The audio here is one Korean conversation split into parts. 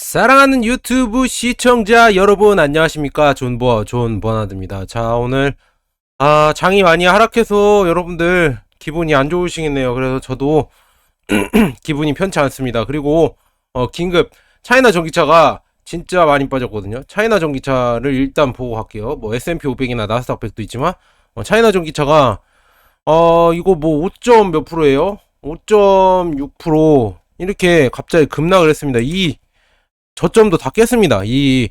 사랑하는 유튜브 시청자 여러분 안녕하십니까. 존 버나드입니다. 자, 오늘 장이 많이 하락해서 여러분들 기분이 안 좋으시겠네요. 그래서 저도 기분이 편치 않습니다. 그리고 긴급 차이나 전기차가 진짜 많이 빠졌거든요. 차이나 전기차를 일단 보고 갈게요. 뭐 S&P 500이나 나스닥 100도 있지만 차이나 전기차가 이거 뭐 5점 몇 프로예요? 5.6% 이렇게 갑자기 급락을 했습니다. 이 저점도 다 깼습니다. 이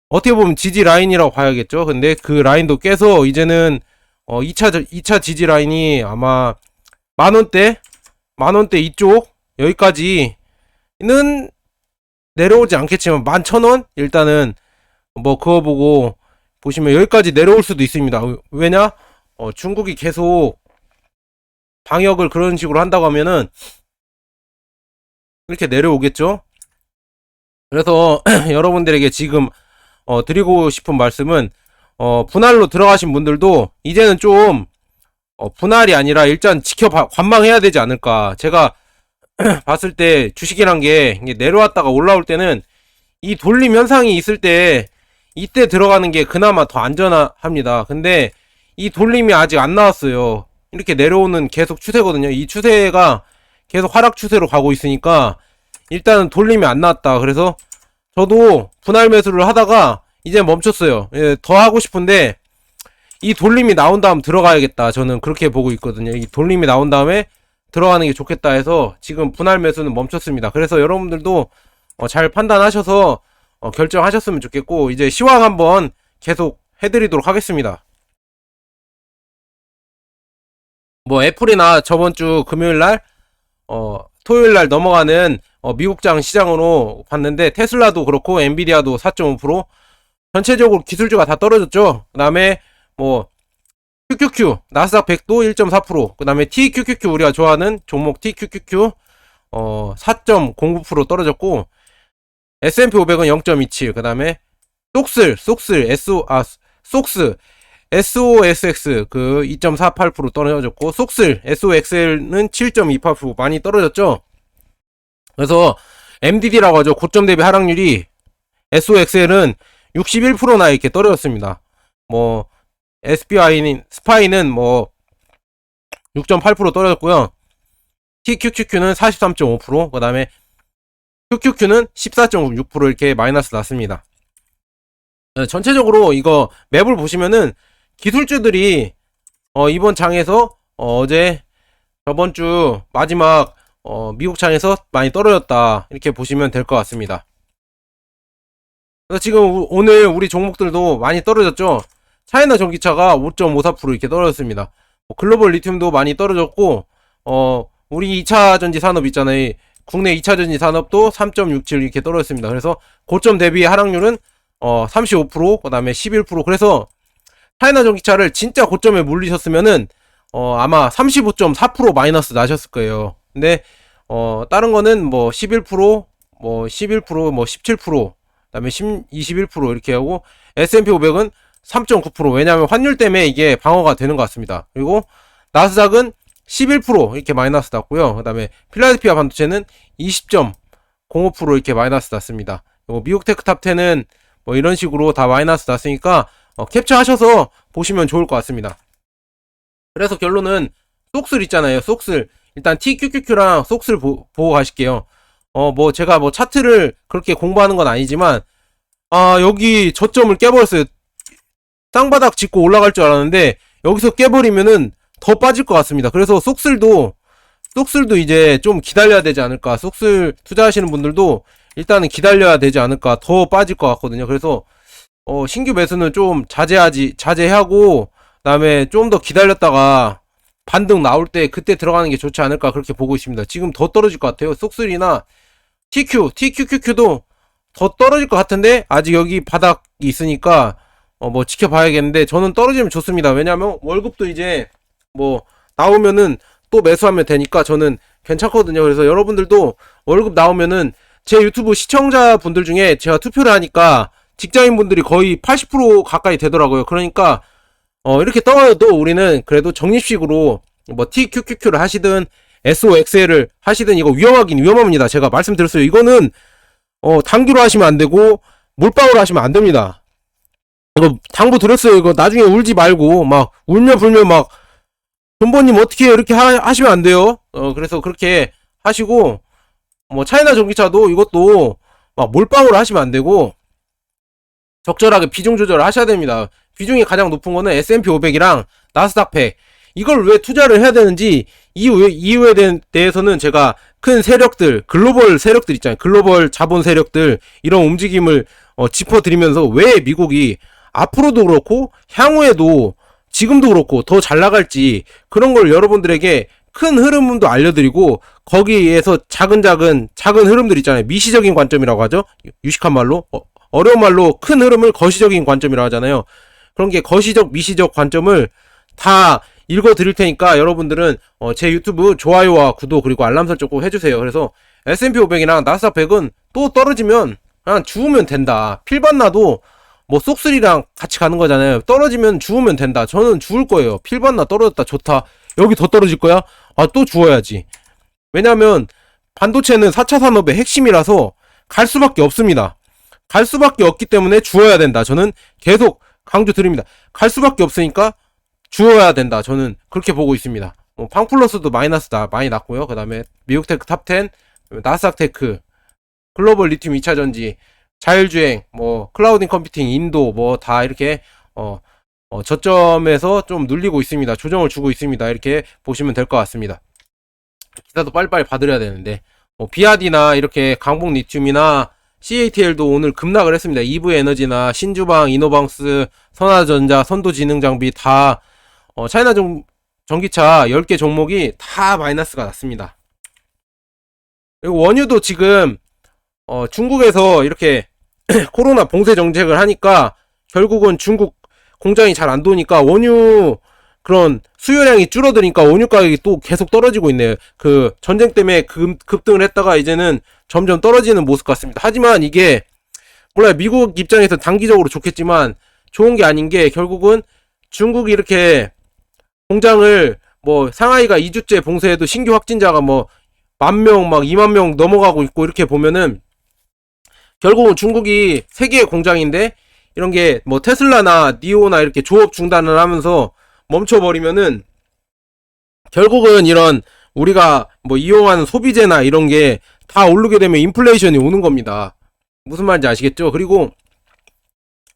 어떻게 보면 지지 라인이라고 봐야겠죠. 근데 그 라인도 깨서 이제는 2차 지지 라인이 아마 만원대 이쪽 여기까지는 내려오지 않겠지만 11,000원 일단은 뭐 그거 보고 보시면 여기까지 내려올 수도 있습니다. 왜냐? 중국이 계속 방역을 그런 식으로 한다고 하면은 이렇게 내려오겠죠. 그래서 여러분들에게 지금 드리고 싶은 말씀은 분할로 들어가신 분들도 이제는 좀 분할이 아니라 일단 관망해야 되지 않을까. 제가 봤을 때 주식이란 게 내려왔다가 올라올 때는 이 돌림 현상이 있을 때 이때 들어가는 게 그나마 더 안전합니다. 근데 이 돌림이 아직 안 나왔어요. 이렇게 내려오는 계속 추세거든요. 이 추세가 계속 하락 추세로 가고 있으니까 일단은 돌림이 안 나왔다. 그래서 저도 분할 매수를 하다가 이제 멈췄어요. 예, 더 하고 싶은데 이 돌림이 나온 다음 들어가야겠다. 저는 그렇게 보고 있거든요. 이 돌림이 나온 다음에 들어가는 게 좋겠다 해서 지금 분할 매수는 멈췄습니다. 그래서 여러분들도 잘 판단하셔서 결정하셨으면 좋겠고, 이제 시황 한번 계속 해드리도록 하겠습니다. 뭐 애플이나 저번 주 금요일날 토요일날 넘어가는 미국장 시장으로 봤는데 테슬라도 그렇고 엔비디아도 4.5% 전체적으로 기술주가 다 떨어졌죠. 그 다음에 뭐 QQQ 나스닥 100도 1.4%, 그 다음에 TQQQ 우리가 좋아하는 종목 TQQQ 4.09% 떨어졌고, S&P 500은 0.27, 그 다음에 속스 SOSX 그 2.48% 떨어졌고, 속슬 SOXL은 7.28% 많이 떨어졌죠. 그래서 MDD라고 하죠. 고점 대비 하락률이 SOXL은 61%나 이렇게 떨어졌습니다. 뭐 스파이는 뭐 6.8% 떨어졌고요. TQQQ는 43.5%, 그 다음에 QQQ는 14.6% 이렇게 마이너스 났습니다. 전체적으로 이거 맵을 보시면은 기술주들이 이번 장에서 어제 저번 주 마지막 미국 장에서 많이 떨어졌다 이렇게 보시면 될 것 같습니다. 그래서 지금 오늘 우리 종목들도 많이 떨어졌죠. 차이나 전기차가 5.54% 이렇게 떨어졌습니다. 글로벌 리튬도 많이 떨어졌고, 우리 2차전지 산업 있잖아요. 국내 2차전지 산업도 3.67 이렇게 떨어졌습니다. 그래서 고점 대비 하락률은 35%, 그 다음에 11%. 그래서 차이나 전기차를 진짜 고점에 물리셨으면은 아마 35.4% 마이너스 나셨을 거예요. 근데 다른 거는 뭐 11%, 뭐 11%, 뭐 17%, 그다음에 21% 이렇게 하고, S&P 500은 3.9%. 왜냐하면 환율 때문에 이게 방어가 되는 것 같습니다. 그리고 나스닥은 11% 이렇게 마이너스 났고요. 그다음에 필라델피아 반도체는 20.05% 이렇게 마이너스 났습니다. 미국 테크탑 10은 뭐 이런 식으로 다 마이너스 났으니까 캡처하셔서 보시면 좋을 것 같습니다. 그래서 결론은 속슬 있잖아요. 속슬 일단 TQQQ랑 속슬 보고 가실게요. 뭐 제가 뭐 차트를 그렇게 공부하는 건 아니지만 여기 저점을 깨버렸어요. 땅바닥 짚고 올라갈 줄 알았는데 여기서 깨버리면은 더 빠질 것 같습니다. 그래서 속슬도 이제 좀 기다려야 되지 않을까. 속슬 투자하시는 분들도 일단은 기다려야 되지 않을까. 더 빠질 것 같거든요. 그래서 신규 매수는 좀 자제하고, 그다음에 좀 더 기다렸다가 반등 나올 때 그때 들어가는 게 좋지 않을까 그렇게 보고 있습니다. 지금 더 떨어질 것 같아요. 속슬이나 TQQQ도 더 떨어질 것 같은데 아직 여기 바닥이 있으니까 뭐 지켜봐야겠는데, 저는 떨어지면 좋습니다. 왜냐면 월급도 이제 뭐 나오면은 또 매수하면 되니까 저는 괜찮거든요. 그래서 여러분들도 월급 나오면은 제 유튜브 시청자분들 중에 제가 투표를 하니까 직장인분들이 거의 80% 가까이 되더라고요. 그러니까 이렇게 떨어져도 우리는 그래도 적립식으로 뭐 TQQQ를 하시든 SOXL을 하시든 이거 위험하긴 위험합니다. 제가 말씀드렸어요. 이거는 당기로 하시면 안 되고 몰빵으로 하시면 안 됩니다. 이거 당부 드렸어요. 이거 나중에 울지 말고 막 울며 불며 막 존버님 어떻게 해요? 이렇게 하시면 안 돼요. 그래서 그렇게 하시고 뭐 차이나 전기차도 이것도 막 몰빵으로 하시면 안 되고 적절하게 비중 조절을 하셔야 됩니다. 비중이 가장 높은 거는 S&P 500이랑 나스닥 100. 이걸 왜 투자를 해야 되는지 이유에 대해서는 제가 큰 세력들, 글로벌 세력들 있잖아요. 글로벌 자본 세력들 이런 움직임을 짚어드리면서 왜 미국이 앞으로도 그렇고 향후에도 지금도 그렇고 더 잘 나갈지 그런 걸 여러분들에게 큰 흐름도 알려드리고 거기에서 작은 흐름들 있잖아요. 미시적인 관점이라고 하죠. 유식한 말로 어려운 말로 큰 흐름을 거시적인 관점이라고 하잖아요. 그런 게 거시적 미시적 관점을 다 읽어 드릴 테니까 여러분들은 제 유튜브 좋아요와 구독 그리고 알람 설정 꼭 해주세요. 그래서 S&P 500이랑 나스닥 100은 또 떨어지면 그냥 죽으면 된다. 필반나도 뭐 쏙3랑 같이 가는 거잖아요. 떨어지면 죽으면 된다. 저는 죽을 거예요. 필반나 떨어졌다 좋다. 여기 더 떨어질 거야? 아, 또 죽어야지. 왜냐면 반도체는 4차 산업의 핵심이라서 갈 수밖에 없습니다. 갈 수밖에 없기 때문에 죽어야 된다. 저는 계속 강조 드립니다. 갈 수밖에 없으니까 죽어야 된다. 저는 그렇게 보고 있습니다. 팡플러스도 마이너스 많이 났고요. 그 다음에 미국테크 탑10, 나스닥 테크, 글로벌 리튬 2차전지, 자율주행, 뭐 클라우딩 컴퓨팅, 인도 뭐 다 이렇게 저점에서 좀 눌리고 있습니다. 조정을 주고 있습니다. 이렇게 보시면 될 것 같습니다. 기사도 빨리빨리 받으려야 되는데 비아디나 이렇게 강북 리튬이나 CATL도 오늘 급락을 했습니다. 이브에너지나 신주방, 이노방스, 선화전자, 선도지능장비 다 차이나 전기차 10개 종목이 다 마이너스가 났습니다. 그리고 원유도 지금 중국에서 이렇게 코로나 봉쇄 정책을 하니까 결국은 중국 공장이 잘 안 도니까 원유 그런 수요량이 줄어드니까 원유 가격이 또 계속 떨어지고 있네요. 그 전쟁 때문에 급등을 했다가 이제는 점점 떨어지는 모습 같습니다. 하지만 이게 몰라요. 미국 입장에서 단기적으로 좋겠지만 좋은 게 아닌 게 결국은 중국이 이렇게 공장을 뭐 상하이가 2주째 봉쇄해도 신규 확진자가 뭐 10,000명 막 20,000명 넘어가고 있고 이렇게 보면은 결국은 중국이 세계의 공장인데 이런 게 뭐 테슬라나 니오나 이렇게 조업 중단을 하면서 멈춰버리면은 결국은 이런 우리가 뭐 이용하는 소비재나 이런 게 다 오르게 되면 인플레이션이 오는 겁니다. 무슨 말인지 아시겠죠? 그리고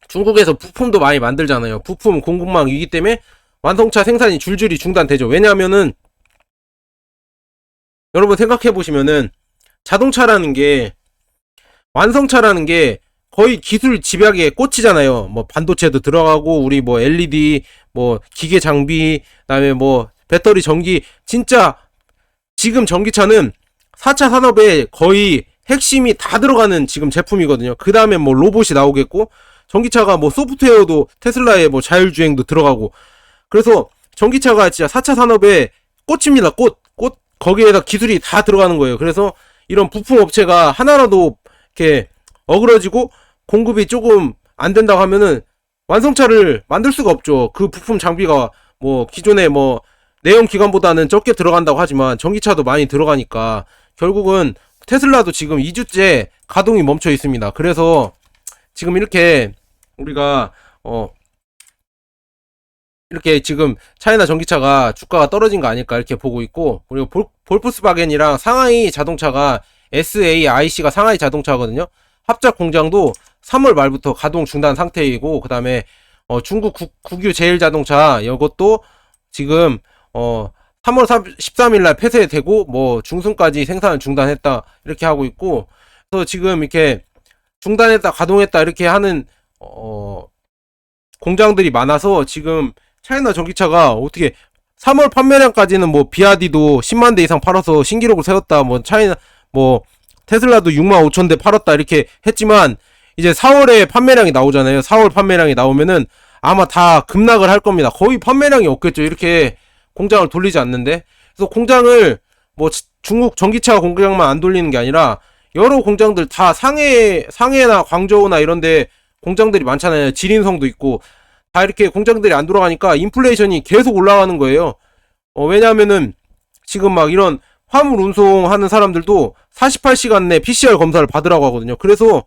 중국에서 부품도 많이 만들잖아요. 부품 공급망 위기 때문에 완성차 생산이 줄줄이 중단되죠. 왜냐하면은 여러분 생각해 보시면은 자동차라는 게 완성차라는 게 거의 기술 집약에 꽂히잖아요. 뭐 반도체도 들어가고 우리 뭐 LED 뭐 기계 장비 그다음에 뭐 배터리 전기 진짜 지금 전기차는 4차 산업에 거의 핵심이 다 들어가는 지금 제품이거든요. 그 다음에 뭐 로봇이 나오겠고 전기차가 뭐 소프트웨어도 테슬라의 뭐 자율주행도 들어가고 그래서 전기차가 진짜 4차 산업에 꽃입니다. 꽃 거기에다 기술이 다 들어가는 거예요. 그래서 이런 부품 업체가 하나라도 이렇게 어그러지고 공급이 조금 안 된다고 하면은 완성차를 만들 수가 없죠. 그 부품 장비가 뭐 기존의 뭐 내연 기관보다는 적게 들어간다고 하지만 전기차도 많이 들어가니까 결국은 테슬라도 지금 2주째 가동이 멈춰 있습니다. 그래서 지금 이렇게 우리가 이렇게 지금 차이나 전기차가 주가가 떨어진 거 아닐까 이렇게 보고 있고 그리고 볼프스바겐이랑 상하이 자동차가 SAIC가 상하이 자동차거든요. 합작 공장도 3월 말부터 가동 중단 상태이고 그 다음에 중국 국유 제일자동차 이것도 지금 3월 13일날 폐쇄되고 뭐 중순까지 생산을 중단했다 이렇게 하고 있고 그래서 지금 이렇게 중단했다 가동했다 이렇게 하는 공장들이 많아서 지금 차이나 전기차가 어떻게 3월 판매량까지는 뭐 비아디도 10만 대 이상 팔아서 신기록을 세웠다 뭐 차이나 뭐 테슬라도 6만 5천 대 팔았다 이렇게 했지만 이제 4월에 판매량이 나오잖아요. 4월 판매량이 나오면은 아마 다 급락을 할 겁니다. 거의 판매량이 없겠죠. 이렇게 공장을 돌리지 않는데. 그래서 공장을 뭐 중국 전기차 공장만 안 돌리는 게 아니라 여러 공장들 다 상해나 광저우나 이런데 공장들이 많잖아요. 지린성도 있고 다 이렇게 공장들이 안 돌아가니까 인플레이션이 계속 올라가는 거예요. 왜냐하면은 지금 막 이런 화물 운송하는 사람들도 48시간 내 PCR 검사를 받으라고 하거든요. 그래서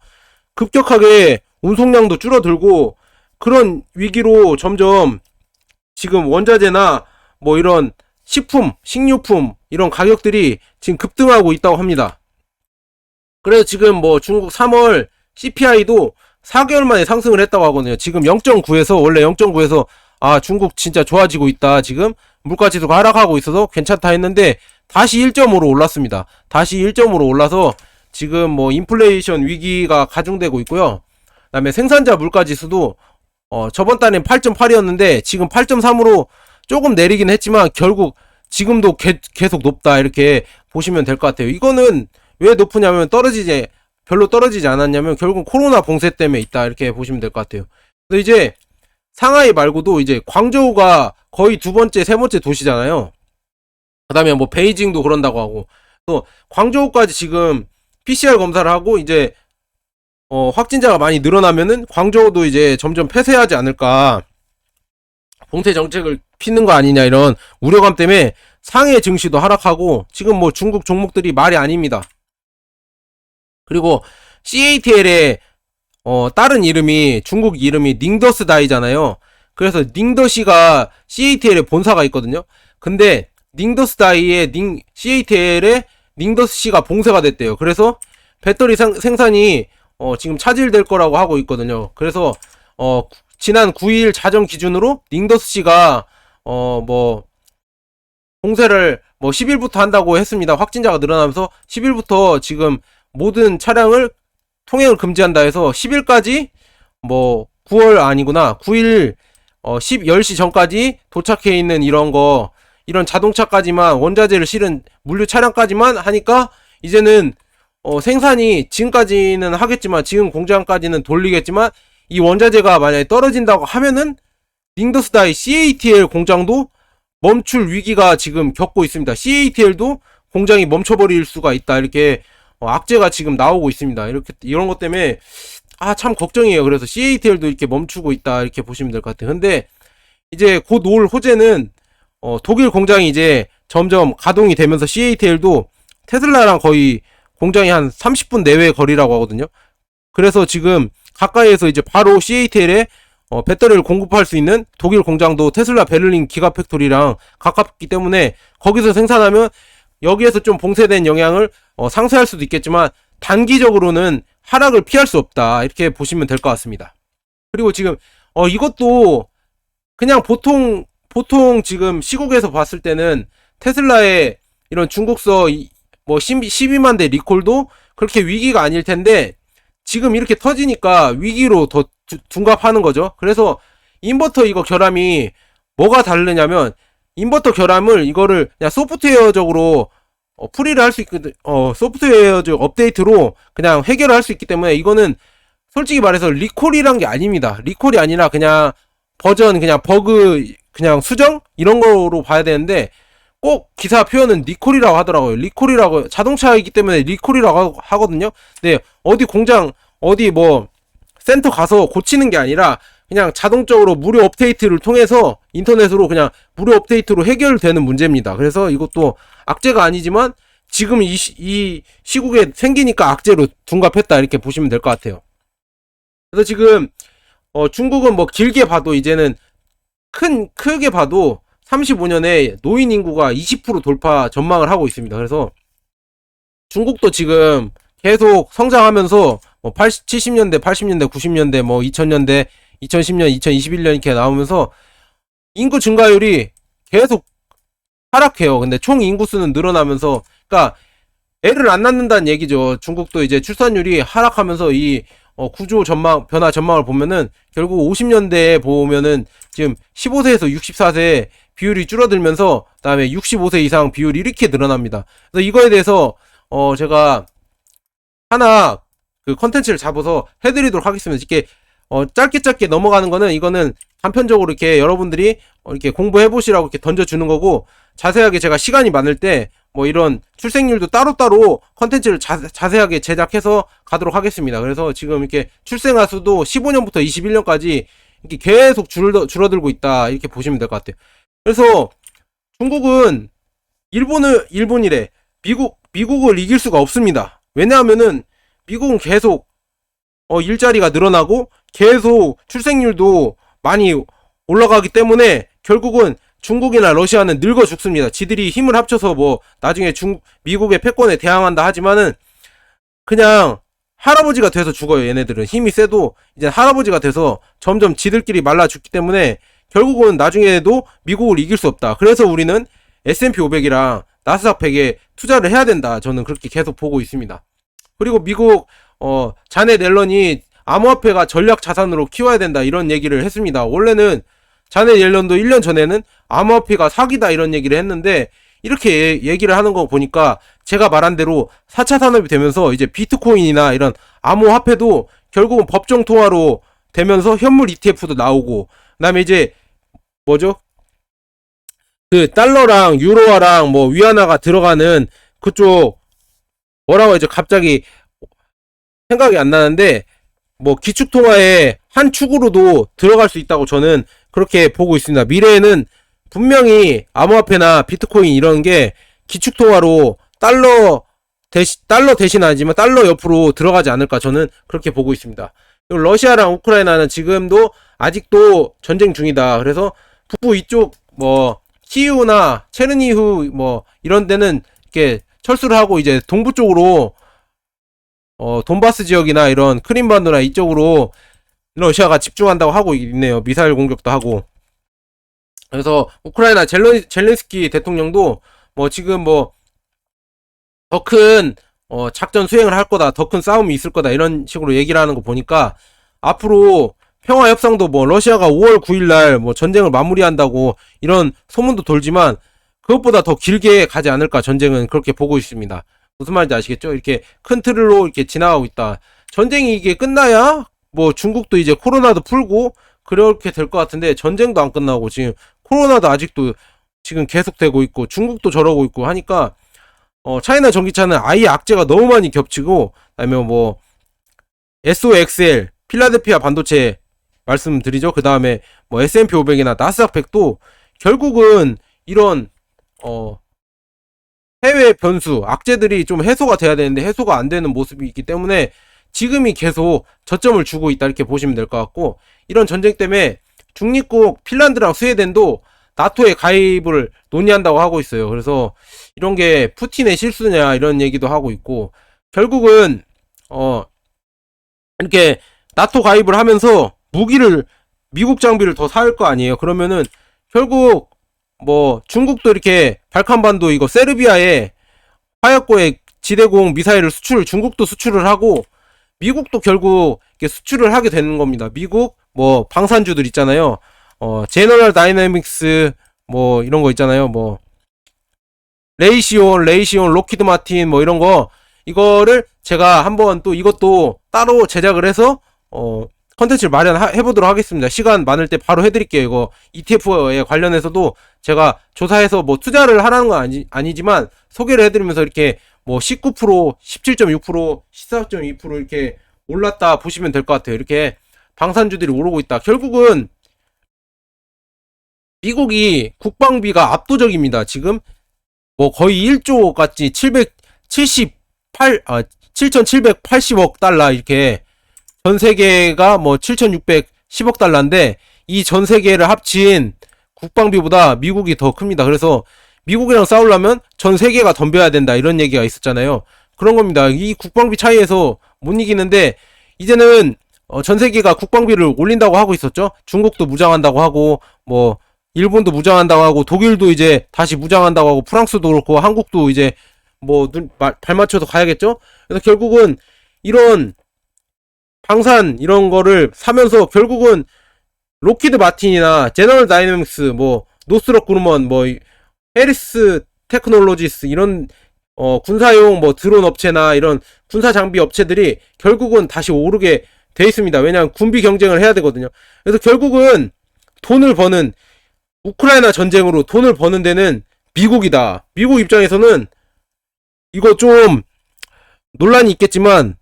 급격하게 운송량도 줄어들고 그런 위기로 점점 지금 원자재나 뭐 이런 식품, 식료품 이런 가격들이 지금 급등하고 있다고 합니다. 그래서 지금 뭐 중국 3월 CPI도 4개월 만에 상승을 했다고 하거든요. 지금 0.9에서 원래 0.9에서 아 중국 진짜 좋아지고 있다. 지금 물가지수가 하락하고 있어서 괜찮다 했는데 다시 1.5로 올랐습니다. 다시 1.5로 올라서 지금 뭐 인플레이션 위기가 가중되고 있고요. 그다음에 생산자 물가지수도 저번 달엔 8.8이었는데 지금 8.3으로 조금 내리긴 했지만 결국 지금도 계속 높다 이렇게 보시면 될 것 같아요. 이거는 왜 높으냐면 별로 떨어지지 않았냐면 결국 코로나 봉쇄 때문에 있다 이렇게 보시면 될 것 같아요. 그래서 이제 상하이 말고도 이제 광저우가 거의 두 번째, 세 번째 도시잖아요. 그 다음에 뭐 베이징도 그런다고 하고 또 광저우까지 지금 PCR 검사를 하고 이제 확진자가 많이 늘어나면은 광저우도 이제 점점 폐쇄하지 않을까, 봉쇄 정책을 피는 거 아니냐 이런 우려감 때문에 상해 증시도 하락하고 지금 뭐 중국 종목들이 말이 아닙니다. 그리고 CATL의 다른 이름이 중국 이름이 닝더스다이잖아요. 그래서 닝더시가 CATL의 본사가 있거든요. 근데 닝더스다이의 CATL의 닝더스시가 봉쇄가 됐대요. 그래서 배터리 생산이 지금 차질될 거라고 하고 있거든요. 그래서 지난 9일 자정 기준으로 닝더스시가 뭐 봉쇄를 뭐 10일부터 한다고 했습니다. 확진자가 늘어나면서 10일부터 지금 모든 차량을 통행을 금지한다 해서 10일까지 뭐 9월 아니구나 9일 10시 전까지 도착해 있는 이런 자동차까지만 원자재를 실은 물류 차량까지만 하니까 이제는 생산이 지금까지는 하겠지만 지금 공장까지는 돌리겠지만 이 원자재가 만약에 떨어진다고 하면은 닝더스다이 CATL 공장도 멈출 위기가 지금 겪고 있습니다. CATL도 공장이 멈춰버릴 수가 있다 이렇게 악재가 지금 나오고 있습니다. 이런 것 때문에 참 걱정이에요. 그래서 CATL도 이렇게 멈추고 있다 이렇게 보시면 될 것 같아요. 근데 이제 곧 올 호재는 독일 공장이 이제 점점 가동이 되면서 CATL도 테슬라랑 거의 공장이 한 30분 내외 거리라고 하거든요. 그래서 지금 가까이에서 이제 바로 CATL에 배터리를 공급할 수 있는 독일 공장도 테슬라 베를린 기가팩토리랑 가깝기 때문에 거기서 생산하면 여기에서 좀 봉쇄된 영향을 상쇄할 수도 있겠지만 단기적으로는 하락을 피할 수 없다 이렇게 보시면 될 것 같습니다. 그리고 지금 이것도 그냥 보통 지금 시국에서 봤을 때는 테슬라의 이런 중국서 뭐 12만 대 리콜도 그렇게 위기가 아닐 텐데 지금 이렇게 터지니까 위기로 더 둔갑하는 거죠. 그래서 인버터 이거 결함이 뭐가 다르냐면 인버터 결함을 이거를 그냥 소프트웨어적으로 풀이를 할 수 있거든. 소프트웨어적 업데이트로 그냥 해결을 할 수 있기 때문에 이거는 솔직히 말해서 리콜이란 게 아닙니다. 리콜이 아니라 그냥 버전 그냥 버그 그냥 수정 이런 거로 봐야 되는데 꼭 기사 표현은 리콜이라고 하더라고요. 리콜이라고 자동차이기 때문에 리콜이라고 하거든요. 근데 어디 공장 어디 뭐 센터 가서 고치는 게 아니라 그냥 자동적으로 무료 업데이트를 통해서 인터넷으로 그냥 무료 업데이트로 해결되는 문제입니다. 그래서 이것도 악재가 아니지만 지금 이 시국에 생기니까 악재로 둔갑했다 이렇게 보시면 될 것 같아요. 그래서 지금 중국은 뭐 길게 봐도 이제는 크게 봐도 35년에 노인 인구가 20% 돌파 전망을 하고 있습니다. 그래서 중국도 지금 계속 성장하면서 뭐 70년대, 80년대, 90년대, 뭐 2000년대, 2010년, 2021년 이렇게 나오면서 인구 증가율이 계속 하락해요. 근데 총 인구수는 늘어나면서, 그러니까 애를 안 낳는다는 얘기죠. 중국도 이제 출산율이 하락하면서 이 구조 변화 전망을 보면은 결국 50년대에 보면은 지금 15세에서 64세 비율이 줄어들면서 그다음에 65세 이상 비율이 이렇게 늘어납니다. 그래서 이거에 대해서 제가 하나 그 컨텐츠를 잡아서 해드리도록 하겠습니다. 이렇게 짧게 넘어가는 거는 이거는 단편적으로 이렇게 여러분들이 이렇게 공부해 보시라고 이렇게 던져주는 거고, 자세하게 제가 시간이 많을 때 뭐 이런 출생률도 따로따로 컨텐츠를 자세하게 제작해서 가도록 하겠습니다. 그래서 지금 이렇게 출생아 수도 15년부터 21년까지 이렇게 계속 줄어들고 있다 이렇게 보시면 될 것 같아요. 그래서 중국은 일본이래. 미국을 이길 수가 없습니다. 왜냐하면은 미국은 계속 일자리가 늘어나고 계속 출생률도 많이 올라가기 때문에 결국은 중국이나 러시아는 늙어 죽습니다. 지들이 힘을 합쳐서 뭐 나중에 미국의 패권에 대항한다 하지만은 그냥 할아버지가 돼서 죽어요. 얘네들은 힘이 세도 이제 할아버지가 돼서 점점 지들끼리 말라 죽기 때문에 결국은 나중에도 미국을 이길 수 없다. 그래서 우리는 S&P 500이랑 나스닥 100에 투자를 해야 된다. 저는 그렇게 계속 보고 있습니다. 그리고 미국 자넷 옐런이 암호화폐가 전략 자산으로 키워야 된다 이런 얘기를 했습니다. 원래는 자넷 옐런도 1년 전에는 암호화폐가 사기다 이런 얘기를 했는데 이렇게 얘기를 하는 거 보니까 제가 말한 대로 4차 산업이 되면서 이제 비트코인이나 이런 암호화폐도 결국은 법정 통화로 되면서 현물 ETF도 나오고 그다음에 이제 뭐죠? 그 달러랑 유로화랑 뭐 위안화가 들어가는 그쪽 뭐라고 하죠? 갑자기 생각이 안 나는데 뭐 기축통화의 한 축으로도 들어갈 수 있다고 저는 그렇게 보고 있습니다. 미래에는 분명히 암호화폐나 비트코인 이런 게 기축통화로 달러 대신 아니지만 달러 옆으로 들어가지 않을까 저는 그렇게 보고 있습니다. 그리고 러시아랑 우크라이나는 지금도 아직도 전쟁 중이다. 그래서 북부 이쪽 뭐 키이우나 체르니후 뭐 이런 데는 이렇게 철수를 하고 이제 동부 쪽으로 돈바스 지역이나 이런 크림반도나 이쪽으로 러시아가 집중한다고 하고 있네요. 미사일 공격도 하고. 그래서 우크라이나 젤렌스키 대통령도 뭐 지금 뭐 더 큰 작전 수행을 할 거다, 더 큰 싸움이 있을 거다 이런 식으로 얘기를 하는 거 보니까 앞으로 평화 협상도 뭐 러시아가 5월 9일 날 뭐 전쟁을 마무리한다고 이런 소문도 돌지만 그것보다 더 길게 가지 않을까 전쟁은 그렇게 보고 있습니다. 무슨 말인지 아시겠죠? 이렇게 큰 틀로 이렇게 지나가고 있다. 전쟁이 이게 끝나야 뭐 중국도 이제 코로나도 풀고 그렇게 될 것 같은데 전쟁도 안 끝나고 지금 코로나도 아직도 지금 계속되고 있고 중국도 저러고 있고 하니까 차이나 전기차는 아예 악재가 너무 많이 겹치고 그다음에 뭐 SOXL 필라델피아 반도체 말씀드리죠. 그 다음에 뭐 S&P 500이나 나스닥 100도 결국은 이런 해외 변수 악재들이 좀 해소가 돼야 되는데 해소가 안 되는 모습이 있기 때문에 지금이 계속 저점을 주고 있다 이렇게 보시면 될 것 같고 이런 전쟁 때문에 중립국 핀란드랑 스웨덴도 나토에 가입을 논의한다고 하고 있어요. 그래서 이런 게 푸틴의 실수냐 이런 얘기도 하고 있고 결국은 이렇게 나토 가입을 하면서 무기를 미국 장비를 더 살 거 아니에요. 그러면은 결국 뭐 중국도 이렇게 발칸반도 이거 세르비아에 화약고에 지대공 미사일을 중국도 수출을 하고 미국도 결국 이렇게 수출을 하게 되는 겁니다. 미국 뭐 방산주들 있잖아요. 제너럴 다이내믹스 뭐 이런 거 있잖아요. 뭐 레이시온, 로키드 마틴 뭐 이런 거 이거를 제가 한번 또 이것도 따로 제작을 해서 컨텐츠를 마련해 보도록 하겠습니다. 시간 많을 때 바로 해드릴게요. 이거 ETF에 관련해서도 제가 조사해서 뭐 투자를 하라는 건 아니지만 소개를 해드리면서 이렇게 뭐 19%, 17.6%, 14.2% 이렇게 올랐다 보시면 될 것 같아요. 이렇게 방산주들이 오르고 있다. 결국은 미국이 국방비가 압도적입니다. 지금 뭐 거의 1조 같이 7,780억 달러 이렇게 전 세계가 뭐 7,610억 달러인데 이 전 세계를 합친 국방비보다 미국이 더 큽니다. 그래서 미국이랑 싸우려면 전 세계가 덤벼야 된다 이런 얘기가 있었잖아요. 그런 겁니다. 이 국방비 차이에서 못 이기는데 이제는 전 세계가 국방비를 올린다고 하고 있었죠. 중국도 무장한다고 하고 뭐 일본도 무장한다고 하고 독일도 이제 다시 무장한다고 하고 프랑스도 그렇고 한국도 이제 뭐 발 맞춰서 가야겠죠. 그래서 결국은 이런 방산 이런 거를 사면서 결국은 로키드 마틴이나 제너럴 다이내믹스 뭐 노스럽 그루먼 뭐 해리스 테크놀로지스 이런 군사용 뭐 드론 업체나 이런 군사 장비 업체들이 결국은 다시 오르게 돼 있습니다. 왜냐하면 군비 경쟁을 해야 되거든요. 그래서 결국은 돈을 버는 우크라이나 전쟁으로 돈을 버는 데는 미국이다. 미국 입장에서는 이거 좀 논란이 있겠지만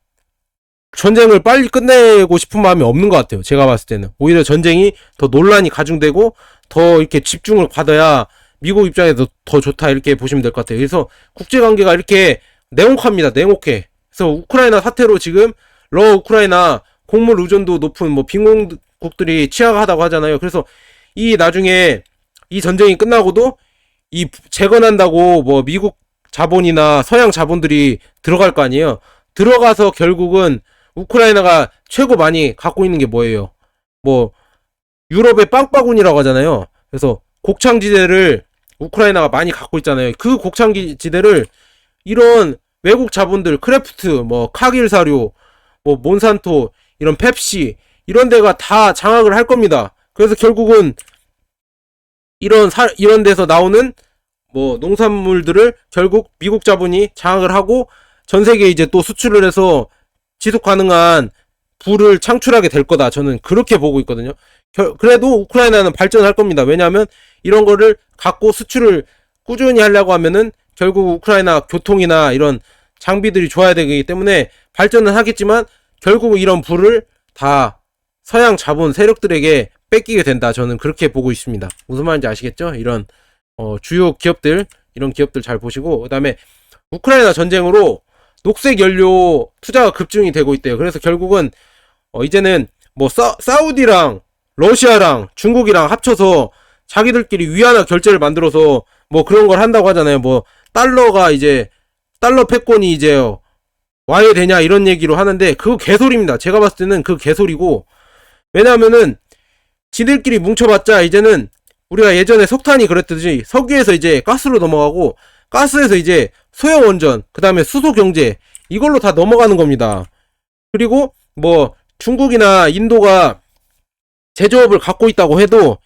전쟁을 빨리 끝내고 싶은 마음이 없는 것 같아요. 제가 봤을 때는 오히려 전쟁이 더 논란이 가중되고 더 이렇게 집중을 받아야 미국 입장에서 더 좋다 이렇게 보시면 될 것 같아요. 그래서 국제관계가 이렇게 냉혹합니다. 냉혹해. 그래서 우크라이나 사태로 지금 우크라이나 곡물 의존도 높은 뭐 빈공국들이 취약하다고 하잖아요. 그래서 이 나중에 이 전쟁이 끝나고도 이 재건한다고 뭐 미국 자본이나 서양 자본들이 들어갈 거 아니에요. 들어가서 결국은 우크라이나가 최고 많이 갖고 있는 게 뭐예요? 뭐 유럽의 빵바구니라고 하잖아요. 그래서 곡창지대를 우크라이나가 많이 갖고 있잖아요. 그 곡창지대를 이런 외국 자본들, 크래프트, 뭐 카길 사료, 뭐 몬산토, 이런 펩시 이런 데가 다 장악을 할 겁니다. 그래서 결국은 이런 데서 나오는 뭐 농산물들을 결국 미국 자본이 장악을 하고 전 세계에 이제 또 수출을 해서 지속 가능한 부를 창출하게 될 거다. 저는 그렇게 보고 있거든요. 그래도 우크라이나는 발전할 겁니다. 왜냐하면 이런 거를 갖고 수출을 꾸준히 하려고 하면은 결국 우크라이나 교통이나 이런 장비들이 좋아야 되기 때문에 발전은 하겠지만 결국 이런 부를 다 서양 자본 세력들에게 뺏기게 된다. 저는 그렇게 보고 있습니다. 무슨 말인지 아시겠죠? 이런 주요 기업들, 이런 기업들 잘 보시고, 그 다음에 우크라이나 전쟁으로 녹색 연료 투자가 급증이 되고 있대요. 그래서 결국은 이제는 뭐 사우디랑 러시아랑 중국이랑 합쳐서 자기들끼리 위안화 결제를 만들어서 뭐 그런 걸 한다고 하잖아요. 뭐 달러 패권이 이제 와야 되냐 이런 얘기로 하는데 그거 개소리입니다. 제가 봤을 때는 그 개소리고, 왜냐하면은 지들끼리 뭉쳐봤자 이제는 우리가 예전에 석탄이 그랬듯이 석유에서 이제 가스로 넘어가고 가스에서 이제 소형원전, 그 다음에 수소경제 이걸로 다 넘어가는 겁니다. 그리고 뭐 중국이나 인도가 제조업을 갖고 있다고 해도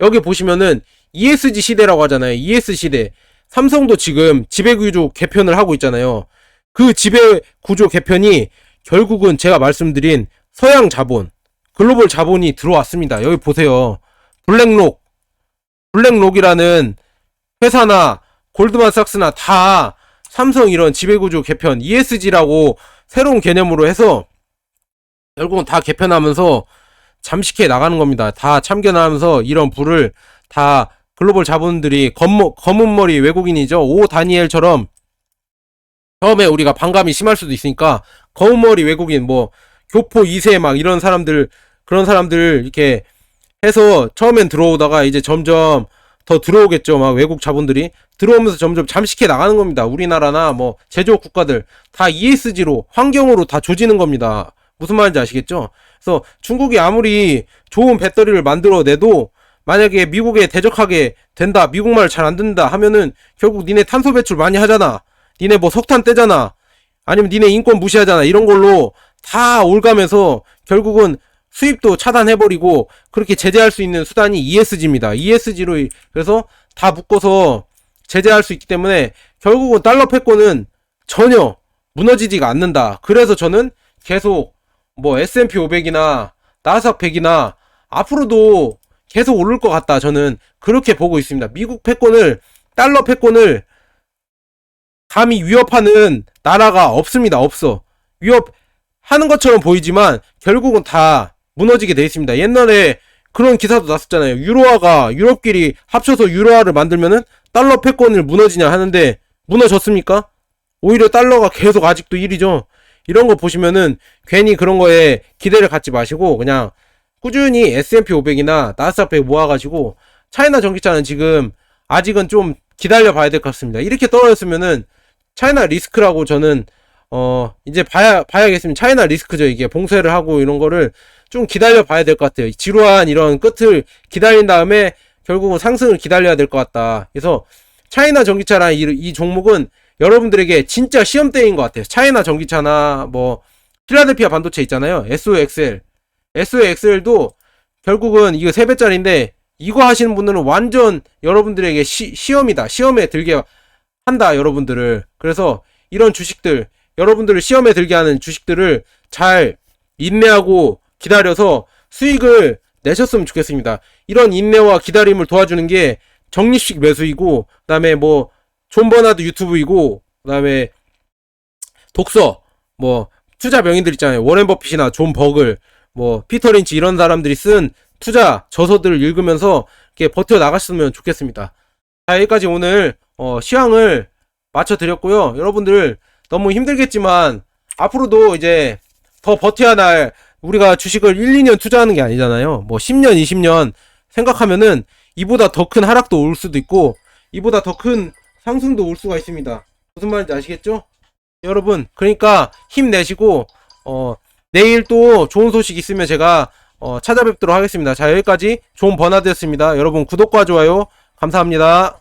여기 보시면은 ESG 시대라고 하잖아요. ES 시대. 삼성도 지금 지배구조 개편을 하고 있잖아요. 그 지배구조 개편이 결국은 제가 말씀드린 서양 자본, 글로벌 자본이 들어왔습니다. 여기 보세요. 블랙록이라는 회사나 골드만삭스나 다 삼성 이런 지배구조 개편 ESG라고 새로운 개념으로 해서 결국은 다 개편하면서 잠식해 나가는 겁니다. 다 참견하면서 이런 부를 다 글로벌 자본들이 검은머리 외국인이죠. 오 다니엘처럼 처음에 우리가 반감이 심할 수도 있으니까 검은머리 외국인 뭐 교포 2세 막 이런 사람들, 그런 사람들 이렇게 해서 처음엔 들어오다가 이제 점점 더 들어오겠죠. 막 외국 자본들이 들어오면서 점점 잠식해 나가는 겁니다. 우리나라나 뭐 제조업 국가들 다 ESG로 환경으로 다 조지는 겁니다. 무슨 말인지 아시겠죠? 그래서 중국이 아무리 좋은 배터리를 만들어내도 만약에 미국에 대적하게 된다, 미국 말 잘 안 듣는다 하면은 결국 니네 탄소 배출 많이 하잖아, 니네 뭐 석탄 떼잖아, 아니면 니네 인권 무시하잖아, 이런 걸로 다 올가면서 결국은 수입도 차단해버리고 그렇게 제재할 수 있는 수단이 ESG입니다. ESG로 그래서 다 묶어서 제재할 수 있기 때문에 결국은 달러 패권은 전혀 무너지지가 않는다. 그래서 저는 계속 뭐 S&P 500이나 나스닥 100이나 앞으로도 계속 오를 것 같다. 저는 그렇게 보고 있습니다. 미국 패권을, 달러 패권을 감히 위협하는 나라가 없습니다. 없어. 위협하는 것처럼 보이지만 결국은 다 무너지게 돼 있습니다. 옛날에 그런 기사도 났었잖아요. 유럽끼리 합쳐서 유로화를 만들면은 달러 패권을 무너지냐 하는데 무너졌습니까? 오히려 달러가 계속 아직도 1위죠. 이런 거 보시면은 괜히 그런 거에 기대를 갖지 마시고 그냥 꾸준히 S&P 500이나 나스닥 100 모아가지고 차이나 전기차는 지금 아직은 좀 기다려 봐야 될 것 같습니다. 이렇게 떨어졌으면은 차이나 리스크라고 저는 이제 봐야겠습니다. 차이나 리스크죠. 이게 봉쇄를 하고 이런 거를 좀 기다려 봐야 될 것 같아요. 지루한 이런 끝을 기다린 다음에 결국은 상승을 기다려야 될 것 같다. 그래서 차이나 전기차랑 이 종목은 여러분들에게 진짜 시험대인 것 같아요. 차이나 전기차나 뭐 필라델피아 반도체 있잖아요. SOXL도 결국은 이거 3배짜리인데 이거 하시는 분들은 완전 여러분들에게 시험이다. 시험에 들게 한다, 여러분들을. 그래서 이런 주식들, 여러분들을 시험에 들게 하는 주식들을 잘 인내하고 기다려서 수익을 내셨으면 좋겠습니다. 이런 인내와 기다림을 도와주는 게 적립식 매수이고, 그 다음에 뭐 존 버나드 유튜브이고, 그 다음에 독서, 뭐 투자 명인들 있잖아요. 워렌 버핏이나 존 버글, 뭐 피터 린치 이런 사람들이 쓴 투자 저서들을 읽으면서 이렇게 버텨 나가셨으면 좋겠습니다. 자, 자, 여기까지 오늘 시황을 맞춰드렸고요. 여러분들 너무 힘들겠지만 앞으로도 이제 더 버텨야 할, 우리가 주식을 1, 2년 투자하는 게 아니잖아요. 뭐 10년, 20년 생각하면은 이보다 더 큰 하락도 올 수도 있고 이보다 더 큰 상승도 올 수가 있습니다. 무슨 말인지 아시겠죠? 여러분, 그러니까 힘내시고 내일 또 좋은 소식 있으면 제가 찾아뵙도록 하겠습니다. 자, 여기까지 좋은 버나드였습니다. 여러분 구독과 좋아요 감사합니다.